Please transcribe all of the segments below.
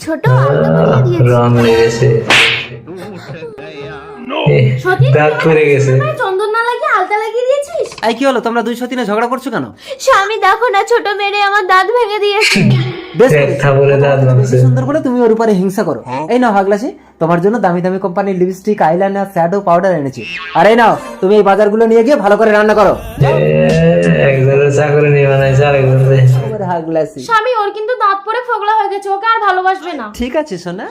ছোট আলতা পরিয়ে দিয়েছি। রং লেগেছে, সতীন, দাঁত পড়ে গেছে। তোমার চন্দন না লাগিয়ে আলতা লাগিয়ে দিয়েছিস? এই কি হলো, তোমরা দুই সতীনে ঝগড়া করছো কেন? স্বামী দেখো না, ছোট মেরে আমার দাঁত ভেঙে দিয়েছে। বেশ এক থাবরে দাঁত বেশি ভাঙছে। সুন্দর বলে তুমি ওর উপরে হিংসা করো। এই নাও হাগলাসি, তোমার জন্য দামি দামি কোম্পানির লিপস্টিক, আইলাইনার, শ্যাডো, পাউডার এনেছি। আর এই নাও, তুমি এই বাজারগুলো নিয়ে গিয়ে ভালো করে রান্না করো। একজনের চাকরি নিয়ে বানাইছে আরেকজনের। তোমার হাগলাসি। স্বামী ওর কিন্তু দাঁত পড়ে ফোগলা হয়ে গেছে, ওকে আর ভালোবাসবে না। ঠিক আছে সোনা।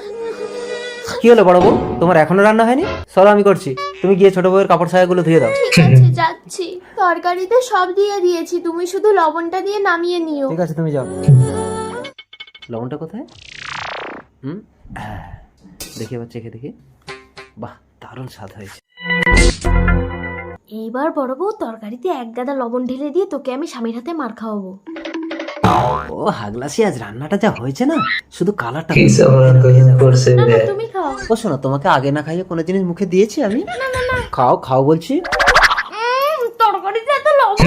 কি হলো বড় বউ, তোমার এখনো রান্না হয়নি? চলো আমি করছি, তুমি গিয়ে ছোট বউয়ের কাপড় ছায়াগুলো ধুয়ে দাও। ঠিক আছে, যাচ্ছি। তরকারিতে সব দিয়ে দিয়েছি, তুমি শুধু লবণটা দিয়ে নামিয়ে নিও। ঠিক আছে, তুমি যাও। লবণটা কোথায়? দেখি এবার চেখে দেখি। বাহ, দারুণ স্বাদ হয়েছে। এইবার বড় বউ তরকারিতে এক গাদা লবণ ঢেলে দিয়ে তোকে আমি স্বামীর হাতে মার খাওয়াবো। ও হাগলাসি, আজ রান্নাটা যা হয়েছে না, শুধু কালারটা। কি সব করছে না রে। না, তুমি খাও। ও শোনো, তোমাকে আগে না খাইয়ে কোনো জিনিস মুখে দিয়েছি আমি? খাও খাও বলছি। তরকারিতে এত লবণ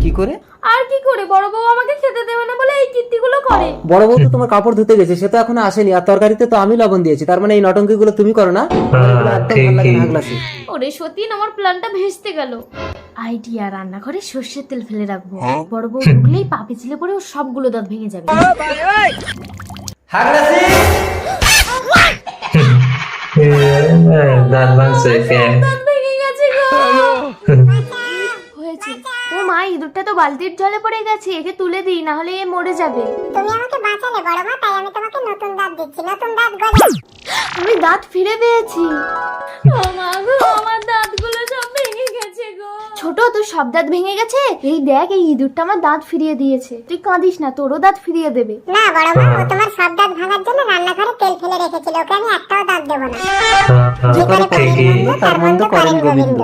কি করে? আর কি করে, বড় বউ আমাকে খেতে দেবে না বলে এই কীর্তিগুলো করে। বড় বউ তো তোমার কাপড় ধুতে গেছে, সে তো এখনো আসেনি। আর তরকারিতে তো আমি লবণ দিয়েছি, তার মানে এই নটঙ্কি গুলো তুমি করো না? এগুলো একদম ভালো লাগে না হাগলাসি। ওরে সতীন, আমার প্ল্যানটা ভেস্তে গেল। আইডিয়া, রান্নাঘরে সর্ষের তেল ফেলে রাখবো, বড় বউ ঢুকলেই পা পিছলে পড়ে ওর সবগুলো দাঁত ভেঙে যাবে। হাগলাসি, দাঁত ভাঙছে কে? দাঁত ভেঙে গেছে গো। হয়েছে। ও মা, ইঁদুরটা তো বালতির জলে পড়ে গেছে, একে তুলে দিই, না হলে এ মরে যাবে। তুমি আমাকে বাঁচালে বড় মা, তাই আমি তোমাকে নতুন দাঁত দিচ্ছি, নতুন দাঁত গজা। আমি দাঁত ফিরে পেয়েছি। ও মা গো, আমার দাঁতগুলো সব ভেঙে গেছে গো। ছোট, তোর সব দাঁত ভেঙে গেছে? এই দেখ, এই ইঁদুরটা আমার দাঁত ফিরিয়ে দিয়েছে। তুই কাঁদিস না, তোরও দাঁত ফিরিয়ে দেবে। না বড় মা, ও তোমার সব দাঁত ভাঙার জন্য রান্নাঘরে তেল ফেলে রেখেছিল, ওকে আমি একটাও দাঁত দেবো না। যে করে পরের মন্দ, তার মন্দ করেন গোবিন্দ।